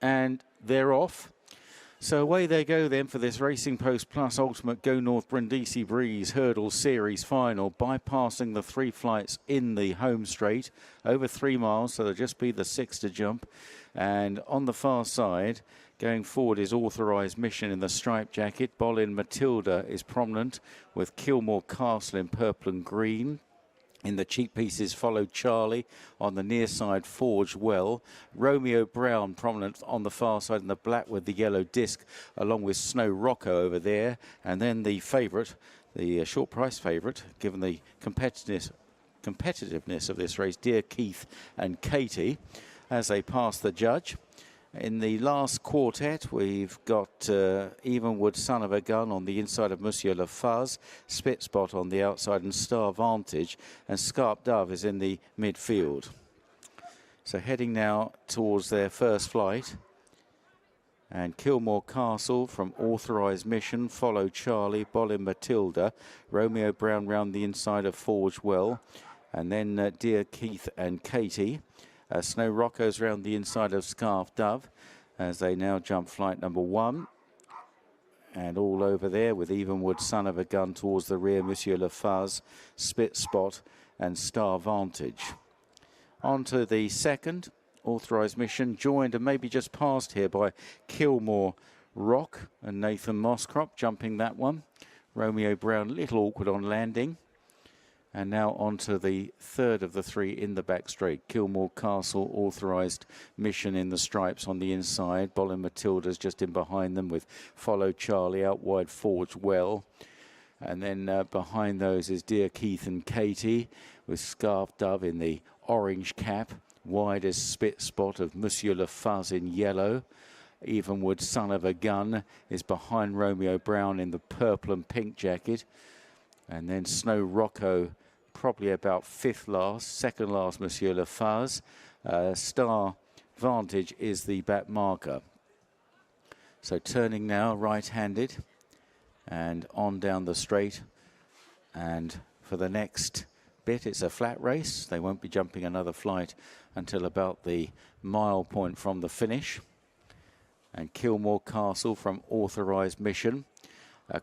and they're off. So away they go then for this Racing Post Plus Ultimate Go North Brindisi Breeze Hurdle Series final, bypassing the 3 flights in the home straight, over 3 miles, so there'll just be the 6 to jump. And on the far side, going forward is Authorised Mission in the striped jacket. Bolin Matilda is prominent with Kilmore Castle in purple and green. In the cheek pieces followed Charlie. On the near side, Forge Well. Romeo Brown prominent on the far side in the black with the yellow disc, along with Snow Rocco over there. And then the favourite, the short price favourite, given the competitiveness of this race, Dear Keith and Katie, as they pass the judge. In the last quartet, we've got Evenwood, Son of a Gun on the inside of Monsieur Lafaz, SpitSpot on the outside, and Star Vantage, and Scarp Dove is in the midfield. So heading now towards their first flight. And Kilmore Castle from Authorised Mission, follow Charlie, Bolin Matilda, Romeo Brown round the inside of Forge Well, and then Dear Keith and Katie. Snow Rocco's round the inside of Scarf Dove as they now jump flight number 1. And all over there with Evenwood, Son of a Gun towards the rear, Monsieur Lafaz, SpitSpot and Star Vantage. On to the second, Authorised Mission, joined and maybe just passed here by Kilmore Rock and Nathan Moscrop jumping that one. Romeo Brown, little awkward on landing. And now on to the third of the 3 in the back straight. Kilmore Castle, Authorised Mission in the stripes on the inside. Bolin Matilda's just in behind them with Follow Charlie, out wide Forge Well. And then behind those is Dear Keith and Katie with Scarf Dove in the orange cap. Wide as SpitSpot of Monsieur Lafaz in yellow. Evenwood, Son of a Gun is behind Romeo Brown in the purple and pink jacket. And then Snow Rocco, probably about 5th last, 2nd last, Monsieur Lafaz. Star Vantage is the back marker. So turning now, right-handed, and on down the straight. And for the next bit, it's a flat race. They won't be jumping another flight until about the mile point from the finish. And Kilmore Castle from Authorised Mission.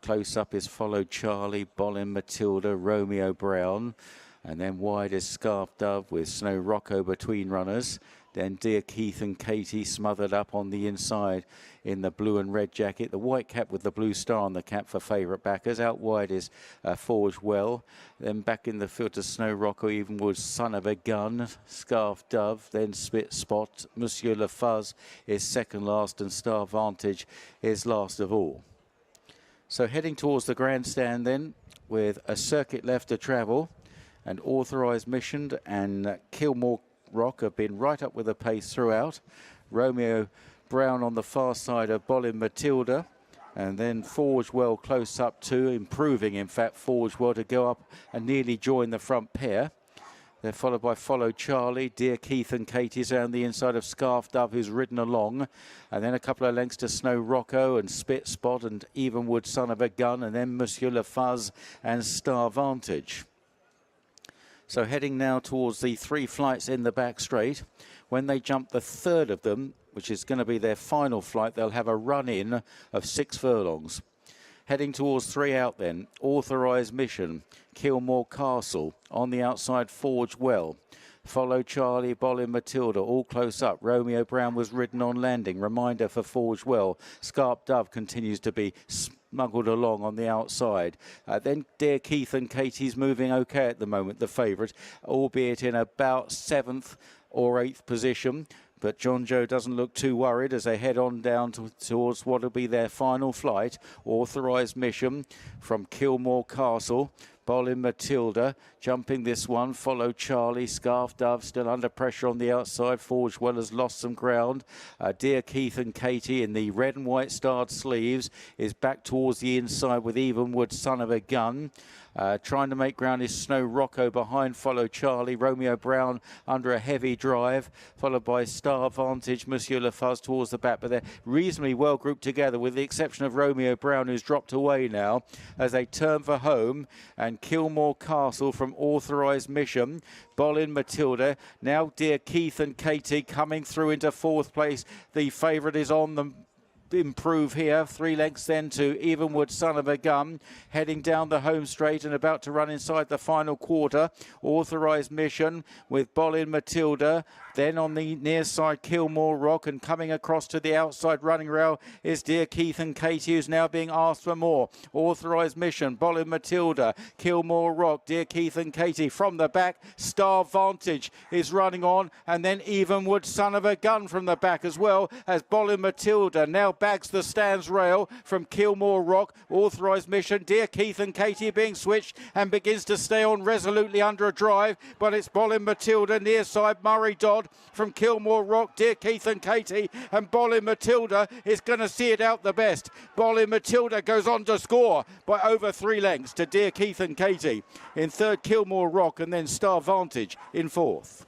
Close-up is Follow Charlie, Bolin Matilda, Romeo Brown. And then wide is Scarf Dove with Snow Rocco between runners. Then Dear Keith and Katie smothered up on the inside in the blue and red jacket. The white cap with the blue star on the cap for favourite backers. Out wide is Forge Well. Then back in the field to Snow Rocco, Evenwood, Son of a Gun, Scarf Dove. Then SpitSpot. Monsieur Lafaz is 2nd last and Star Vantage is last of all. So heading towards the grandstand then, with a circuit left to travel, and Authorised Mission and Kilmore Rock have been right up with the pace throughout. Romeo Brown on the far side of Bolin Matilda, and then Forge Well close up too, improving in fact Forge Well to go up and nearly join the front pair. They're followed by Follow Charlie, Dear Keith and Katie's around the inside of Scarf Dove, who's ridden along. And then a couple of lengths to Snow Rocco and SpitSpot and Evenwood, Son of a Gun. And then Monsieur Lafaz and Star Vantage. So heading now towards the 3 flights in the back straight. When they jump the third of them, which is going to be their final flight, they'll have a run-in of 6 furlongs. Heading towards 3 out then, Authorised Mission, Kilmore Castle, on the outside Forge Well. Follow Charlie, Bolin Matilda, all close up. Romeo Brown was ridden on landing. Reminder for Forge Well. Scarp Dove continues to be smuggled along on the outside. Then Dear Keith and Katie's moving okay at the moment, the favourite, albeit in about 7th or 8th position. But John Joe doesn't look too worried as they head on down towards what will be their final flight. Authorised Mission from Kilmore Castle. Bolin Matilda jumping this one. Follow Charlie. Scarf Dove still under pressure on the outside. Forge Well has lost some ground. Dear Keith and Katie in the red and white starred sleeves is back towards the inside with Evenwood, Son of a Gun. Trying to make ground is Snow Rocco behind, follow Charlie. Romeo Brown under a heavy drive, followed by Star Vantage, Monsieur Le Fuzz towards the back, but they're reasonably well grouped together with the exception of Romeo Brown, who's dropped away now as they turn for home. And Kilmore Castle from Authorised Mission. Bolin Matilda, now Dear Keith and Katie coming through into fourth place. The favourite is on the improve here, 3 lengths then to Evenwood Son of a Gun, heading down the home straight and about to run inside the final quarter. Authorised Mission with Bolin Matilda, then on the near side Kilmore Rock, and coming across to the outside running rail is Dear Keith and Katie, who's now being asked for more. Authorised Mission, Bolin Matilda, Kilmore Rock, Dear Keith and Katie from the back. Star Vantage is running on, and then Evenwood Son of a Gun from the back as well, as Bolin Matilda now bags the stands rail from Kilmore Rock. Authorised Mission, Dear Keith and Katie being switched and begins to stay on resolutely under a drive, but it's Bolin Matilda near side Murray Dodd from Kilmore Rock, Dear Keith and Katie, and Bolin Matilda is going to see it out the best. Bolin Matilda goes on to score by over 3 lengths to Dear Keith and Katie. In third, Kilmore Rock, and then Star Vantage in fourth.